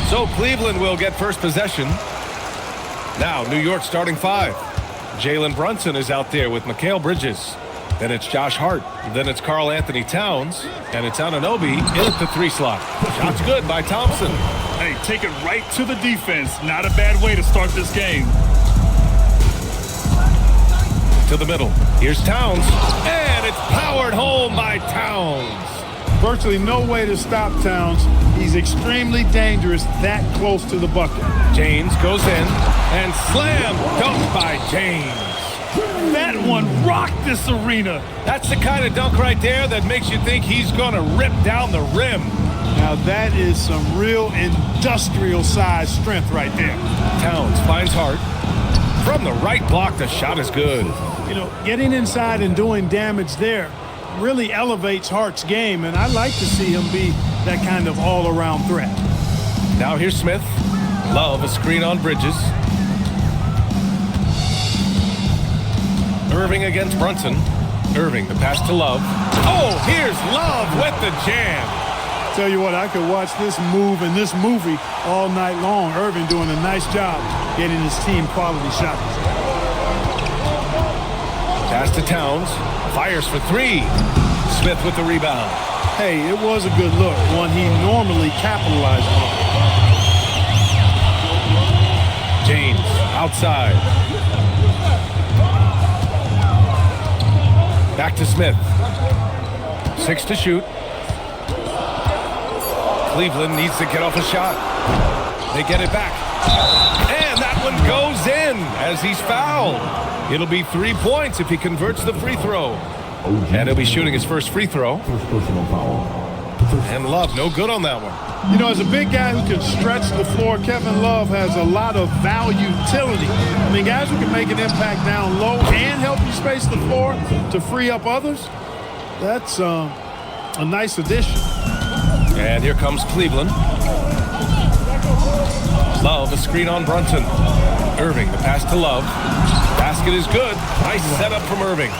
So Cleveland will get first possession. Now New York starting 5. Jalen Brunson is out there with Mikal Bridges. Then it's Josh Hart. Then it's Karl Anthony Towns. And it's Anunoby in at the 3 slot. Shot's good by Thompson. Hey, take it right to the defense. Not a bad way to start this game. To the middle. Here's Towns. And it's powered home by Towns. Virtually no way to stop Towns. He's extremely dangerous that close to the bucket. James goes in and slam dunk by James. That one rocked this arena. That's the kind of dunk right there that makes you think he's going to rip down the rim. Now that is some real industrial size strength right there. Towns finds Hart. From the right block, the shot is good. You know, getting inside and doing damage there really elevates Hart's game, and I like to see him be that kind of all-around threat. Now here's Smith. Love a screen on Bridges. Irving against Brunson. Irving, the pass to Love. Oh, here's Love with the jam. Tell you what, I could watch this move and this movie all night long. Irving doing a nice job getting his team quality shots. Pass to Towns. Fires for 3. Smith with the rebound. Hey, it was a good look, one he normally capitalizes on. James outside. Back to Smith. 6 to shoot. Cleveland needs to get off a shot. They get it back. And that one goes in as he's fouled. It'll be 3 points if he converts the free throw. And he'll be shooting his first free throw. And Love, no good on that one. You know, as a big guy who can stretch the floor, Kevin Love has a lot of utility. I mean, guys who can make an impact down low and help you space the floor to free up others, that's a nice addition. And here comes Cleveland. Love, a screen on Brunson. Irving, the pass to Love. Basket is good. Nice setup from Irving.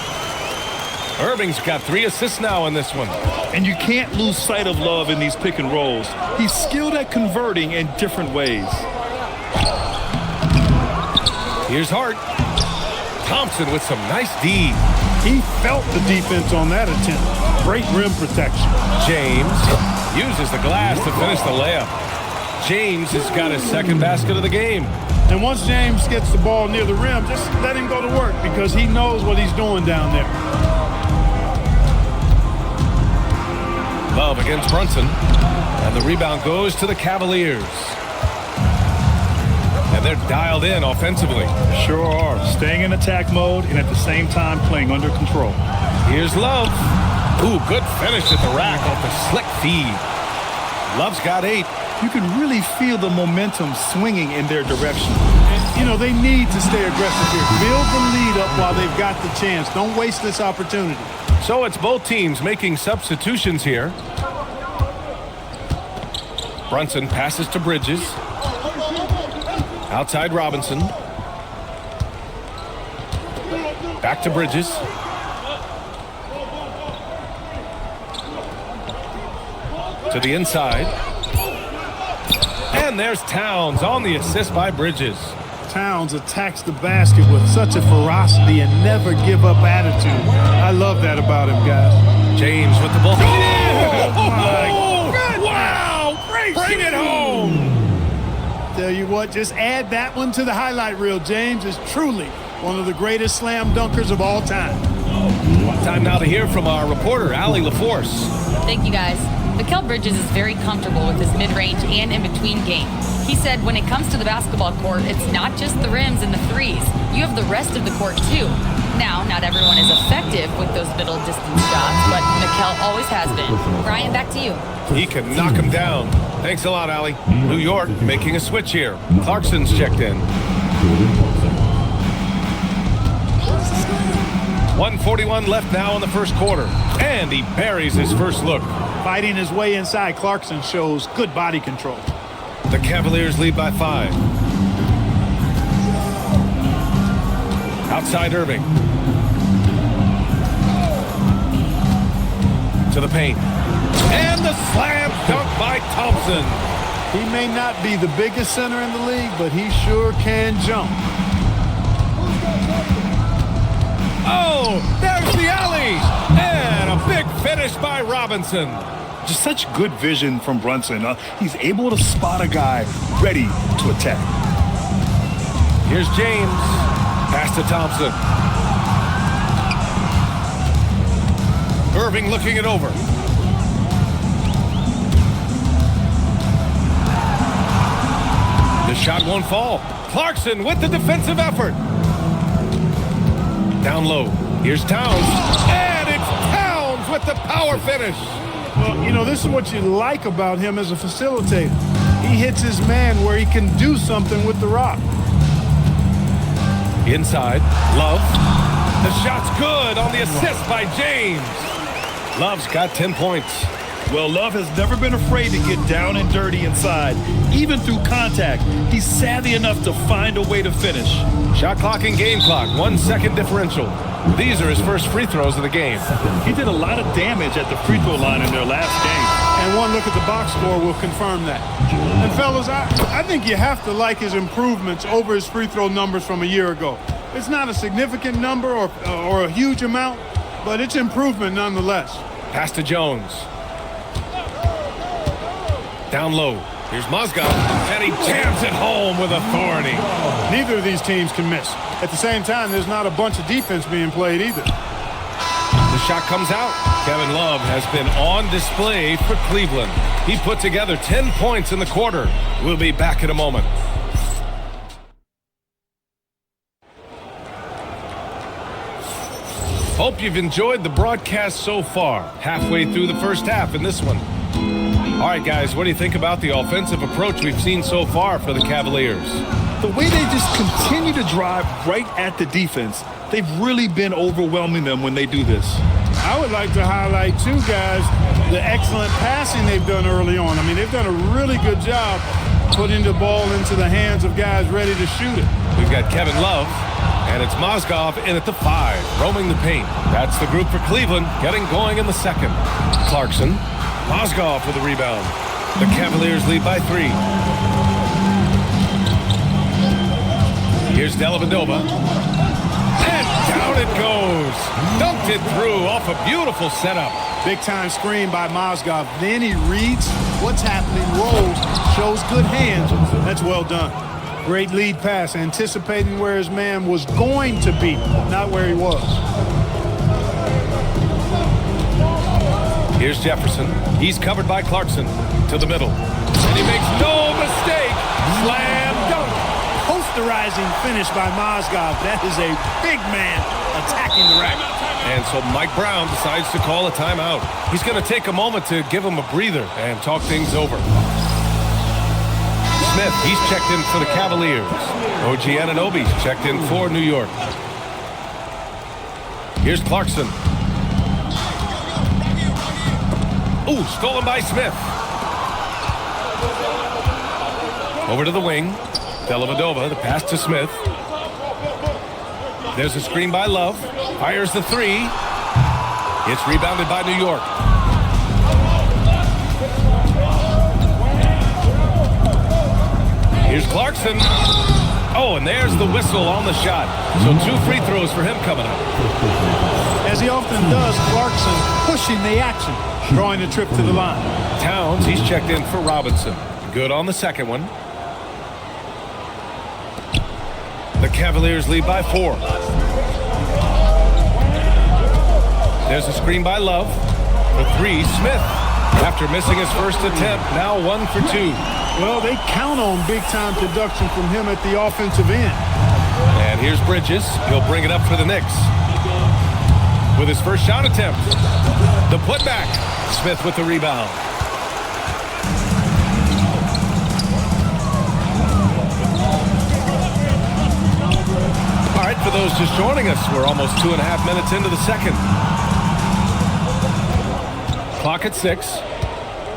Irving's got 3 assists now in this one. And you can't lose sight of Love in these pick and rolls. He's skilled at converting in different ways. Here's Hart. Thompson with some nice D. He felt the defense on that attempt. Great rim protection. James uses the glass to finish the layup. James has got his 2nd basket of the game. And once James gets the ball near the rim, just let him go to work because he knows what he's doing down there. Love against Brunson. And the rebound goes to the Cavaliers. And they're dialed in offensively. Sure are. Staying in attack mode and at the same time playing under control. Here's Love. Ooh, good finish at the rack off the slick feed. Love's got 8. You can really feel the momentum swinging in their direction. And, you know, they need to stay aggressive here. Build the lead up while they've got the chance. Don't waste this opportunity. So it's both teams making substitutions here. Brunson passes to Bridges. Outside Robinson. Back to Bridges. To the inside. And there's Towns on the assist by Bridges. Towns attacks the basket with such a ferocity and never give up attitude. I love that about him, guys. James with the ball. Wow! Bring it home! Tell you what, just add that one to the highlight reel. James is truly one of the greatest slam dunkers of all time. Time now to hear from our reporter, Allie LaForce. Thank you, guys. Mikal Bridges is very comfortable with his mid-range and in-between game. He said when it comes to the basketball court, it's not just the rims and the threes. You have the rest of the court, too. Now, not everyone is effective with those middle-distance shots, but Mikal always has been. Brian, back to you. He can knock him down. Thanks a lot, Allie. New York making a switch here. Clarkson's checked in. 1:41 left now in the first quarter. And he buries his first look. Fighting his way inside, Clarkson shows good body control. The Cavaliers lead by 5. Outside Irving. To the paint. And the slam dunk by Thompson. He may not be the biggest center in the league, but he sure can jump. Oh, there's the alley. And a big finish by Robinson. Just such good vision from Brunson. He's able to spot a guy ready to attack. Here's James. Pass to Thompson. Irving looking it over. The shot won't fall. Clarkson with the defensive effort. Down low. Here's Towns. And it's Towns with the power finish. Well, you know, this is what you like about him as a facilitator. He hits his man where he can do something with the rock. Inside, Love. The shot's good on the assist by James. Love's got 10 points. Well, Love has never been afraid to get down and dirty inside. Even through contact, he's savvy enough to find a way to finish. Shot clock and game clock, 1 second differential. These are his first free throws of the game. He did a lot of damage at the free throw line in their last game. And one look at the box score will confirm that. And fellas, I think you have to like his improvements over his free throw numbers from a year ago. It's not a significant number or a huge amount, but it's improvement nonetheless. Pass to Jones. Down low. Here's Mozgov, and he jams it home with authority. Neither of these teams can miss. At the same time, there's not a bunch of defense being played either. The shot comes out. Kevin Love has been on display for Cleveland. He put together 10 points in the quarter. We'll be back in a moment. Hope you've enjoyed the broadcast so far. Halfway through the first half in this one. All right, guys, what do you think about the offensive approach we've seen so far for the Cavaliers? The way they just continue to drive right at the defense, they've really been overwhelming them when they do this. I would like to highlight, too, guys, the excellent passing they've done early on. I mean, they've done a really good job putting the ball into the hands of guys ready to shoot it. We've got Kevin Love, and it's Mozgov in at the 5, roaming the paint. That's the group for Cleveland, getting going in the second. Clarkson. Mozgov for the rebound. The Cavaliers lead by 3. Here's Dellavedova. And down it goes. Dunked it through off a beautiful setup. Big time screen by Mozgov. Then he reads what's happening, rolls, shows good hands. That's well done. Great lead pass, anticipating where his man was going to be, not where he was. Here's Jefferson. He's covered by Clarkson. To the middle. And he makes no mistake. Slam dunk. Posterizing finish by Mozgov. That is a big man attacking the rack. And so Mike Brown decides to call a timeout. He's going to take a moment to give him a breather and talk things over. Smith, he's checked in for the Cavaliers. OG Anunoby's checked in for New York. Here's Clarkson. Ooh, stolen by Smith. Over to the wing. Dellavedova, the pass to Smith. There's a screen by Love. Fires the 3. It's rebounded by New York. Here's Clarkson. Oh, and there's the whistle on the shot. So 2 free throws for him coming up. As he often does, Clarkson pushing the action, drawing a trip to the line. Towns, he's checked in for Robinson. Good on the second one. The Cavaliers lead by 4. There's a screen by Love. For 3, Smith. After missing his first attempt, now 1 for 2. Well, they count on big-time production from him at the offensive end. And here's Bridges. He'll bring it up for the Knicks. With his first shot attempt. The putback. Smith with the rebound. All right, for those just joining us, we're almost 2.5 minutes into the second. Clock at 6.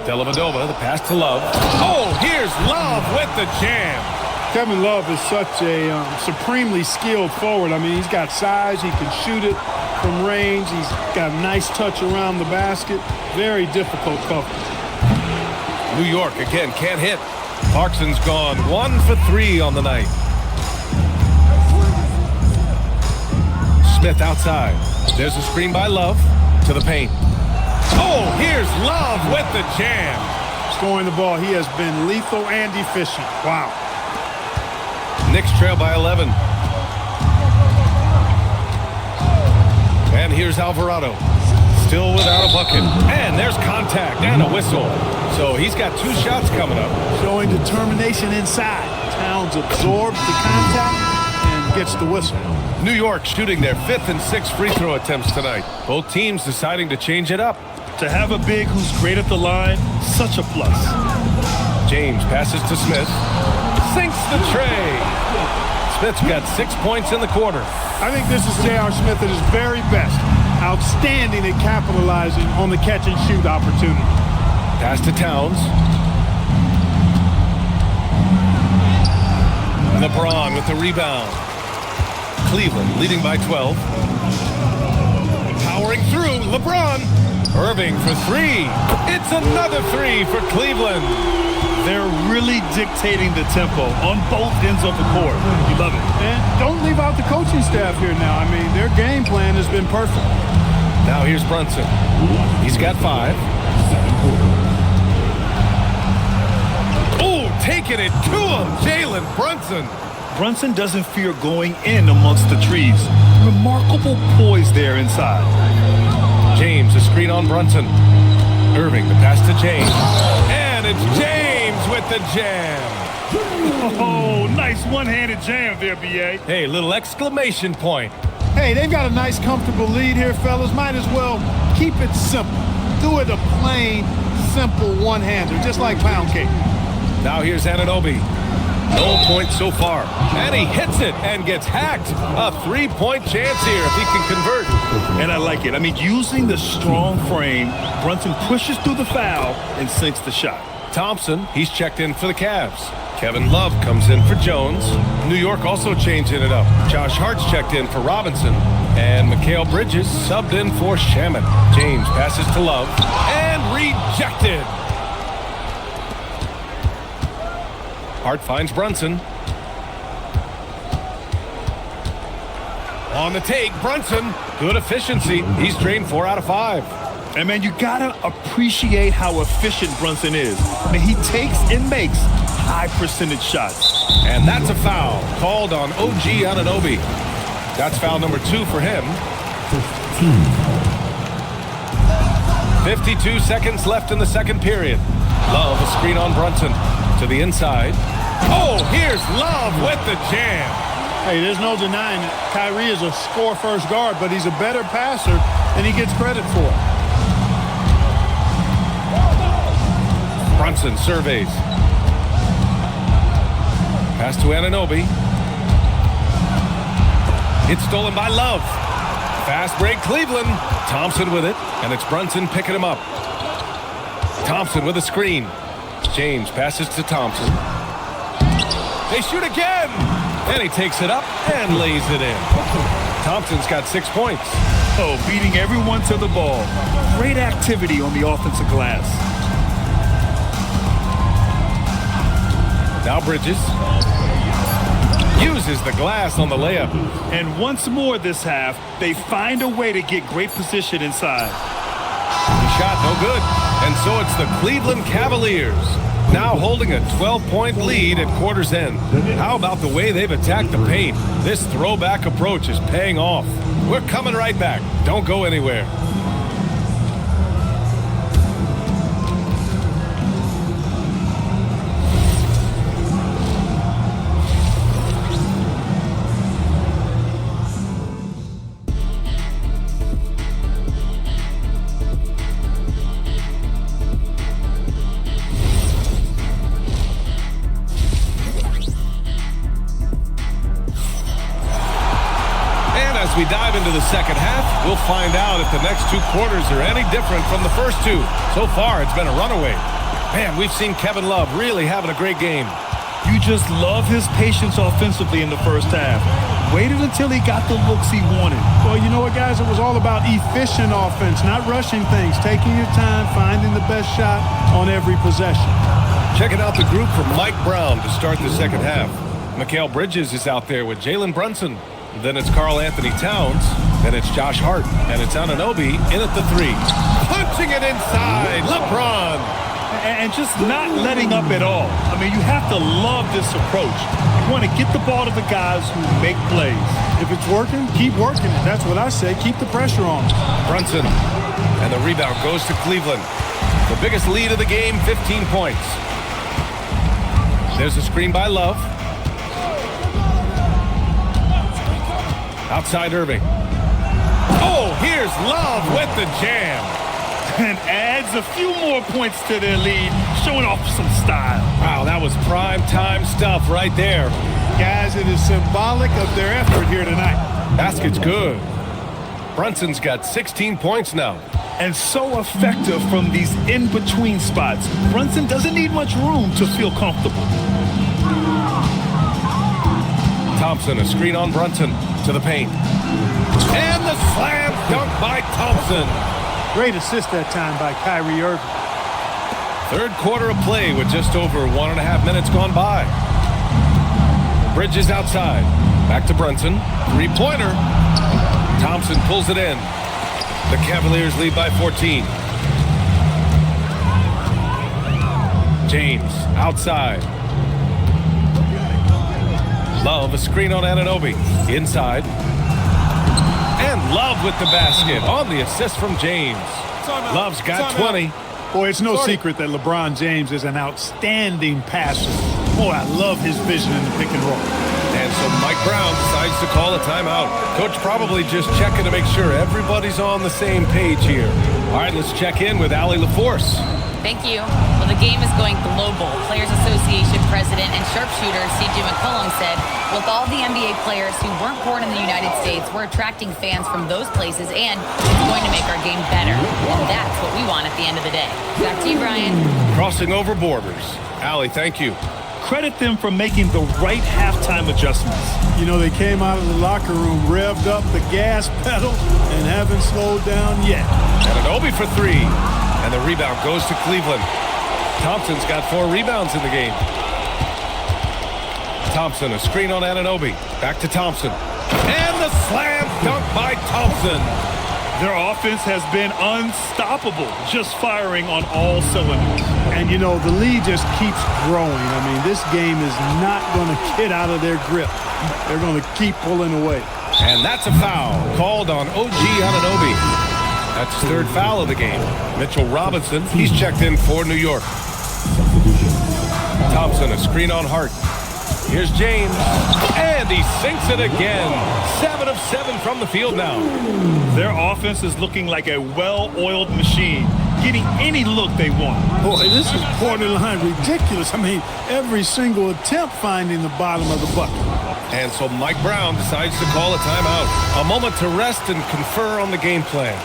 Dellavedova, the pass to Love. Oh, here's Love with the jam. Kevin Love is such a supremely skilled forward. I mean, he's got size. He can shoot it from range. He's got a nice touch around the basket. Very difficult coverage. New York, again, can't hit. Clarkson's gone 1 for 3 on the night. Smith outside. There's a screen by Love to the paint. Oh, here's Love with the jam. Scoring the ball, he has been lethal and efficient. Wow. Knicks trail by 11. And here's Alvarado. Still without a bucket. And there's contact and a whistle. So he's got 2 shots coming up. Showing determination inside. Towns absorbs the contact and gets the whistle. New York shooting their 5th and 6th free throw attempts tonight. Both teams deciding to change it up. To have a big who's great at the line, such a plus. James passes to Smith. Sinks the tray. Smith's got 6 points in the quarter. I think this is J.R. Smith at his very best. Outstanding at capitalizing on the catch-and-shoot opportunity. Pass to Towns. LeBron with the rebound. Cleveland leading by 12. Powering through, LeBron. Irving for 3. It's another 3 for Cleveland. They're really dictating the tempo on both ends of the court. You love it. And don't leave out the coaching staff here now. I mean, their game plan has been perfect. Now here's Brunson. He's got 5. Oh, taking it to him, Jalen Brunson. Brunson doesn't fear going in amongst the trees. Remarkable poise there inside. James, a screen on Brunson. Irving, the pass to James. And it's James with the jam. Oh, nice one-handed jam there, B.A. Hey, little exclamation point. Hey, they've got a nice, comfortable lead here, fellas. Might as well keep it simple. Do it a plain, simple one-hander, just like pound cake. Now here's Anunoby. No points so far. And he hits it and gets hacked. A 3-point chance here if he can convert. And I like it. I mean, using the strong frame, Brunson pushes through the foul and sinks the shot. Thompson, he's checked in for the Cavs. Kevin Love comes in for Jones. New York also changing it up. Josh Hart's checked in for Robinson. And Mikal Bridges subbed in for Shaman. James passes to Love. And rejected. Hart finds Brunson. On the take, Brunson. Good efficiency. He's drained 4 out of 5. And, man, you got to appreciate how efficient Brunson is. I mean, he takes and makes high-percentage shots. And that's a foul called on OG Anunoby. That's foul number 2 for him. 52 seconds left in the second period. Love, a screen on Brunson. To the inside. Oh, here's Love with the jam. Hey, there's no denying it. Kyrie is a score-first guard, but he's a better passer than he gets credit for. Brunson surveys. Pass to Anunoby. It's stolen by Love. Fast break, Cleveland. Thompson with it, and it's Brunson picking him up. Thompson with a screen. James passes to Thompson. They shoot again! And he takes it up and lays it in. Thompson's got 6 points. Oh, beating everyone to the ball. Great activity on the offensive glass. Now Bridges. Uses the glass on the layup. And once more this half, they find a way to get great position inside. The shot no good. And so it's the Cleveland Cavaliers now holding a 12-point lead at quarter's end. How about the way they've attacked the paint? This throwback approach is paying off. We're coming right back. Don't go anywhere. As we dive into the second half, we'll find out if the next 2 quarters are any different from the first 2. So far, it's been a runaway. Man, we've seen Kevin Love really having a great game. You just love his patience offensively in the first half. Waited until he got the looks he wanted. Well, you know what, guys? It was all about efficient offense, not rushing things, taking your time, finding the best shot on every possession. Checking out the group from Mike Brown to start the second half. Mikal Bridges is out there with Jalen Brunson. Then it's Karl Anthony Towns. Then it's Josh Hart. And it's Anunoby in at the 3. Punching it inside. LeBron. And just not letting up at all. I mean, you have to love this approach. You want to get the ball to the guys who make plays. If it's working, keep working. That's what I say. Keep the pressure on. Brunson. And the rebound goes to Cleveland. The biggest lead of the game, 15 points. There's a screen by Love. Outside Irving. Oh, here's Love with the jam. And adds a few more points to their lead, showing off some style. Wow, that was prime time stuff right there. Guys, it is symbolic of their effort here tonight. Basket's good. Brunson's got 16 points now. And so effective from these in-between spots. Brunson doesn't need much room to feel comfortable. Thompson, a screen on Brunson to the paint. And the slam dunk by Thompson. Great assist that time by Kyrie Irving. Third quarter of play with just over 1.5 minutes gone by. Bridges outside. Back to Brunson. Three-pointer. Thompson pulls it in. The Cavaliers lead by 14. James outside. Love, a screen on Anunoby. Inside. And Love with the basket on the assist from James. Love's got 20. Boy, it's no secret that LeBron James is an outstanding passer. Boy, I love his vision in the pick and roll. And so Mike Brown decides to call a timeout. Coach probably just checking to make sure everybody's on the same page here. All right, let's check in with Allie LaForce. Thank you. Well, the game is going global. Players Association President and sharpshooter C.J. McCollum said, with all the NBA players who weren't born in the United States, we're attracting fans from those places, and it's going to make our game better. And that's what we want at the end of the day. Back to you, Brian. Crossing over borders. Allie, thank you. Credit them for making the right halftime adjustments. You know, they came out of the locker room, revved up the gas pedal, and haven't slowed down yet. Anunoby for 3. And the rebound goes to Cleveland. Thompson's got 4 rebounds in the game. Thompson, a screen on Anunoby. Back to Thompson. And the slam dunk by Thompson. Their offense has been unstoppable, just firing on all cylinders. And, you know, the lead just keeps growing. I mean, this game is not going to get out of their grip. They're going to keep pulling away. And that's a foul called on OG Anunoby. That's his 3rd foul of the game. Mitchell Robinson, he's checked in for New York. Thompson, a screen on Hart. Here's James, and he sinks it again. 7 of 7 from the field now. Their offense is looking like a well-oiled machine, getting any look they want. Boy, this is borderline ridiculous. I mean, every single attempt finding the bottom of the bucket. And so Mike Brown decides to call a timeout. A moment to rest and confer on the game plan.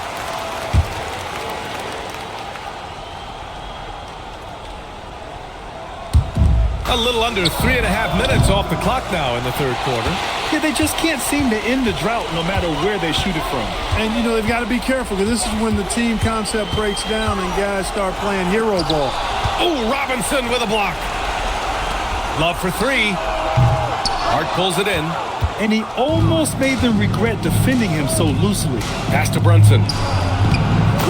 A little under 3.5 minutes off the clock now in the 3rd quarter. Yeah, they just can't seem to end the drought no matter where they shoot it from. And, you know, they've got to be careful because this is when the team concept breaks down and guys start playing hero ball. Oh, Robinson with a block. Love for 3. Hart pulls it in. And he almost made them regret defending him so loosely. Pass to Brunson.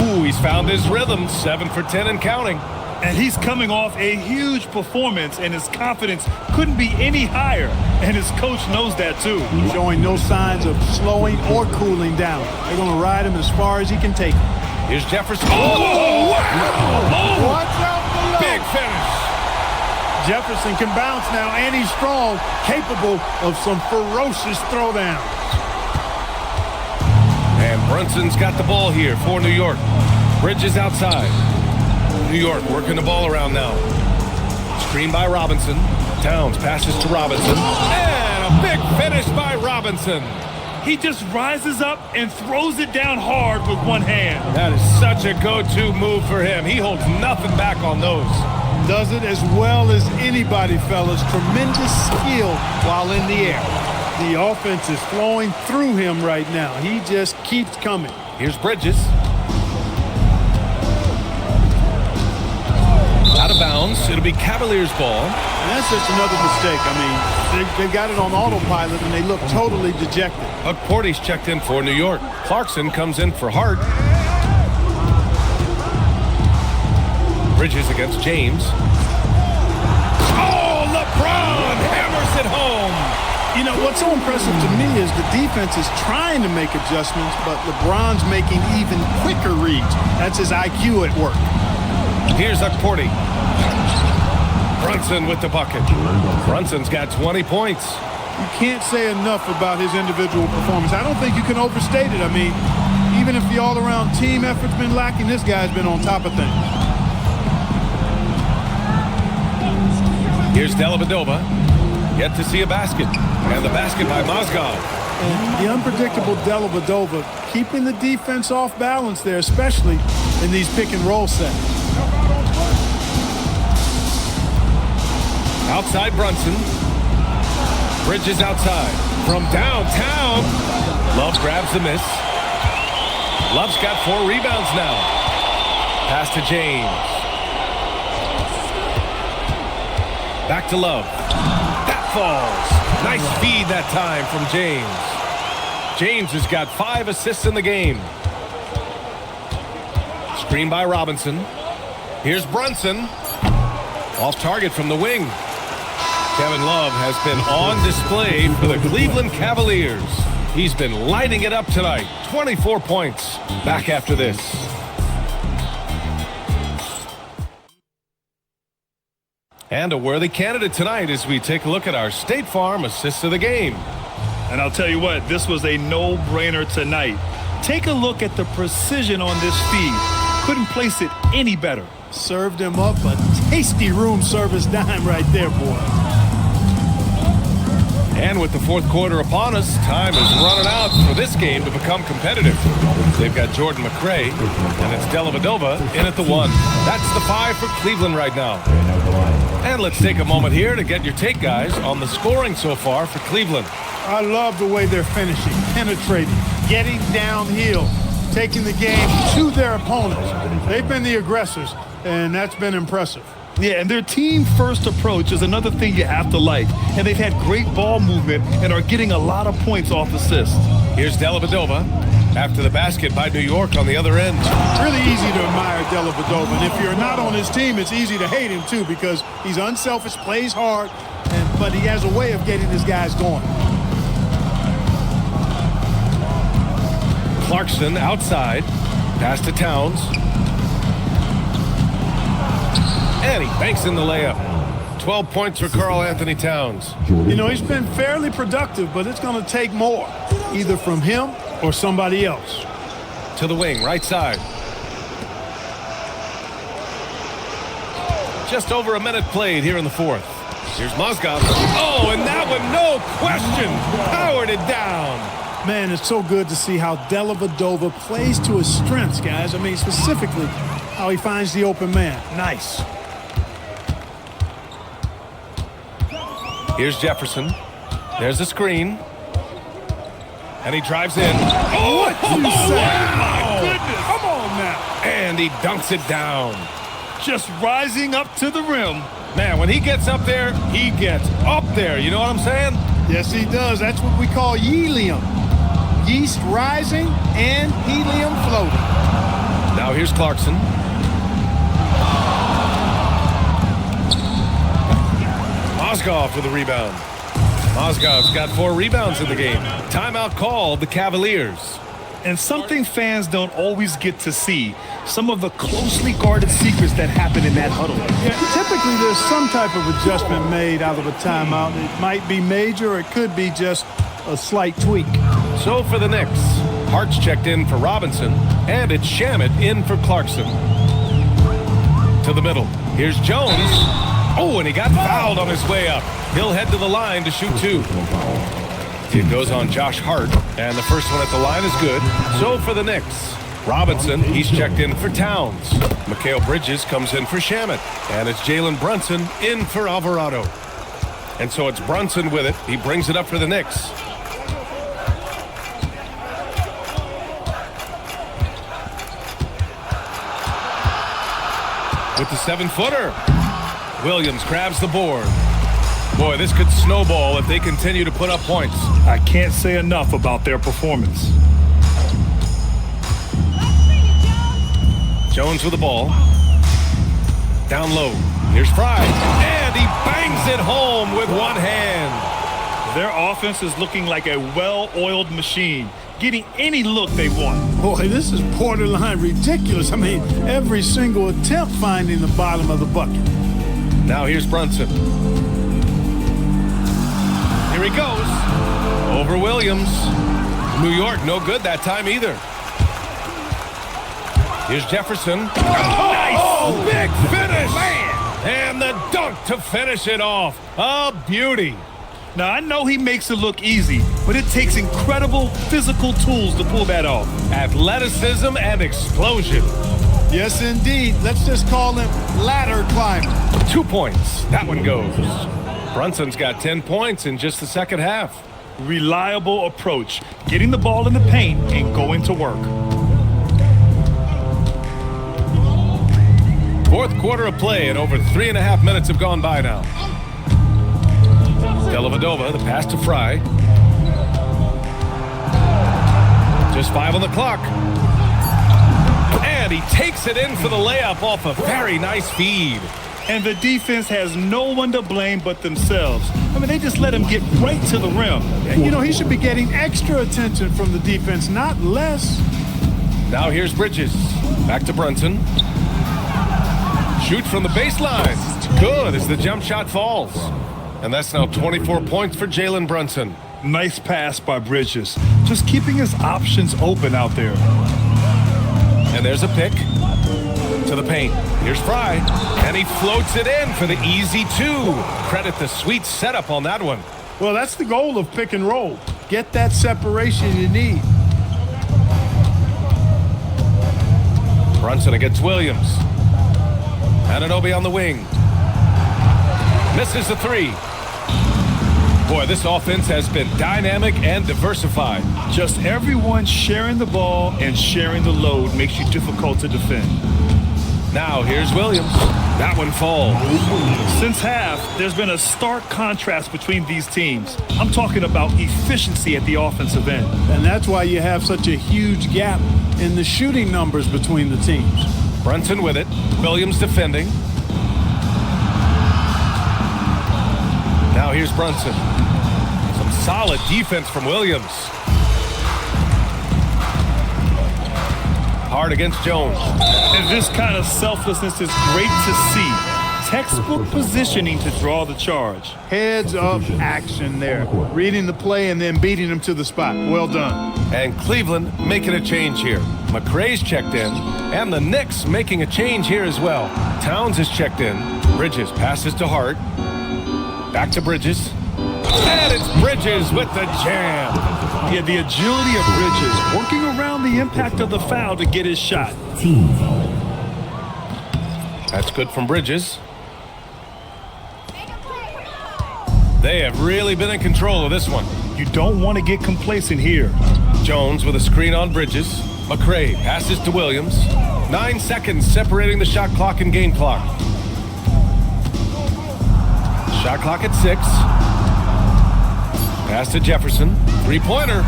Ooh, he's found his rhythm. 7 for 10 and counting. And he's coming off a huge performance, and his confidence couldn't be any higher. And his coach knows that, too. Showing no signs of slowing or cooling down. They're going to ride him as far as he can take him. Here's Jefferson. Oh, wow! Watch out below. Big finish. Jefferson can bounce now, and he's strong, capable of some ferocious throwdowns. And Brunson's got the ball here for New York. Bridges outside. New York working the ball around now. Screen by Robinson. Towns passes to Robinson. And a big finish by Robinson. He just rises up and throws it down hard with one hand. That is such a go-to move for him. He holds nothing back on those. Does it as well as anybody, fellas. Tremendous skill while in the air. The offense is flowing through him right now. He just keeps coming. Here's Bridges. Out of bounds. It'll be Cavaliers ball. And that's just another mistake. I mean, they got it on autopilot, and they look totally dejected. Huck Porty's checked in for New York. Clarkson comes in for Hart. Bridges against James. Oh, LeBron hammers it home. You know, what's so impressive to me is the defense is trying to make adjustments, but LeBron's making even quicker reads. That's his IQ at work. Here's Huck Porty. Brunson with the bucket. Brunson's got 20 points. You can't say enough about his individual performance. I don't think you can overstate it. I mean, even if the all-around team effort's been lacking, this guy's been on top of things. Here's Dellavedova. Yet to see a basket. And the basket by Mozgov. And the unpredictable Dellavedova keeping the defense off balance there, especially in these pick-and-roll sets. Outside Brunson. Bridges outside. From downtown. Love grabs the miss. Love's got 4 rebounds now. Pass to James. Back to Love. That falls. Nice feed that time from James. James has got 5 assists in the game. Screen by Robinson. Here's Brunson. Off target from the wing. Kevin Love has been on display for the Cleveland Cavaliers. He's been lighting it up tonight. 24 points. Back after this. And a worthy candidate tonight as we take a look at our State Farm assists of the game. And I'll tell you what, this was a no-brainer tonight. Take a look at the precision on this feed. Couldn't place it any better. Served him up a tasty room service dime right there, boy. And with the fourth quarter upon us, time is running out for this game to become competitive. They've got Jordan McRae, and it's Dellavedova in at the 1. That's the 5 for Cleveland right now. And let's take a moment here to get your take, guys, on the scoring so far for Cleveland. I love the way they're finishing, penetrating, getting downhill, taking the game to their opponents. They've been the aggressors, and that's been impressive. Yeah, and their team-first approach is another thing you have to like. And they've had great ball movement and are getting a lot of points off assists. Here's Dellavedova after the basket by New York on the other end. Really easy to admire Dellavedova, and if you're not on his team, it's easy to hate him too because he's unselfish, plays hard, but he has a way of getting his guys going. Clarkson outside, pass to Towns. And he banks in the layup. 12 points for Karl Anthony Towns. You know, he's been fairly productive, but it's going to take more, either from him or somebody else. To the wing, right side. Just over a minute played here in the fourth. Here's Mozgov. Oh, and that one, no question, powered it down. Man, it's so good to see how Dellavedova plays to his strengths, guys. I mean, specifically, how he finds the open man. Nice. Here's Jefferson. There's the screen. And he drives in. Oh, what you say? Wow. My goodness. Come on now. And he dunks it down. Just rising up to the rim. Man, when he gets up there, he gets up there. You know what I'm saying? Yes, he does. That's what we call helium. Yeast rising and helium floating. Now here's Clarkson. Mozgov for the rebound. Mozgov's got 4 rebounds in the game. Timeout called the Cavaliers. And something fans don't always get to see, some of the closely guarded secrets that happen in that huddle. Yeah, typically there's some type of adjustment made out of a timeout. It might be major or it could be just a slight tweak. So for the Knicks, Hart's checked in for Robinson, and it's Shamet in for Clarkson. To the middle. Here's Jones. Oh, and he got fouled on his way up. He'll head to the line to shoot 2. It goes on Josh Hart, and the first one at the line is good. So for the Knicks, Robinson, he's checked in for Towns. Mikal Bridges comes in for Shamet, and it's Jalen Brunson in for Alvarado. And so it's Brunson with it. He brings it up for the Knicks. With the 7-footer. Williams grabs the board. Boy, this could snowball if they continue to put up points. I can't say enough about their performance. Jones with the ball. Down low. Here's Fry. And he bangs it home with one hand. Their offense is looking like a well-oiled machine, getting any look they want. Boy, this is borderline ridiculous. I mean, every single attempt finding the bottom of the bucket. Now here's Brunson. Here he goes. Over Williams. New York, no good that time either. Here's Jefferson. Oh, big finish! Man. And the dunk to finish it off. A beauty. Now, I know he makes it look easy, but it takes incredible physical tools to pull that off. Athleticism and explosion. Yes, indeed. Let's just call him ladder climber. 2 points. That one goes. Brunson's got 10 points in just the second half. Reliable approach, getting the ball in the paint and going to work. Fourth quarter of play and over 3.5 minutes have gone by now. Dellavedova, the pass to Fry. Just 5 on the clock. And he takes it in for the layup off a very nice feed. And the defense has no one to blame but themselves. I mean, they just let him get right to the rim. You know, he should be getting extra attention from the defense, not less. Now here's Bridges. Back to Brunson. Shoot from the baseline. Good as the jump shot falls. And that's now 24 points for Jalen Brunson. Nice pass by Bridges. Just keeping his options open out there. And there's a pick to the paint. Here's Fry. And he floats it in for the easy 2. Credit the sweet setup on that one. Well, that's the goal of pick and roll. Get that separation you need. Brunson against Williams. Anunoby on the wing. Misses the 3. Boy, this offense has been dynamic and diversified. Just everyone sharing the ball and sharing the load makes you difficult to defend. Now here's Williams. That one falls. Since half, there's been a stark contrast between these teams. I'm talking about efficiency at the offensive end. And that's why you have such a huge gap in the shooting numbers between the teams. Brunson with it. Williams defending. Now here's Brunson. Some solid defense from Williams. Hard against Jones. And this kind of selflessness is great to see. Textbook positioning to draw the charge. Heads up action there. Reading the play and then beating him to the spot. Well done. And Cleveland making a change here. McRae's checked in. And the Knicks making a change here as well. Towns is checked in. Bridges passes to Hart. Back to Bridges. And it's Bridges with the jam. Yeah, the agility of Bridges, working around the impact of the foul to get his shot. That's good from Bridges. They have really been in control of this one. You don't want to get complacent here. Jones with a screen on Bridges. McRae passes to Williams. 9 seconds separating the shot clock and game clock. Shot clock at 6. Pass to Jefferson. 3-pointer.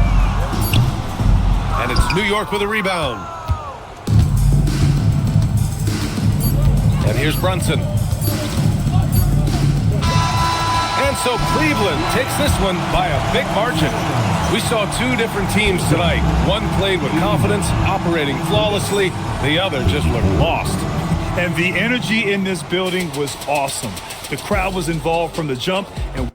And it's New York with a rebound. And here's Brunson. And so Cleveland takes this one by a big margin. We saw 2 different teams tonight. One played with confidence, operating flawlessly. The other just looked lost. And the energy in this building was awesome. The crowd was involved from the jump, and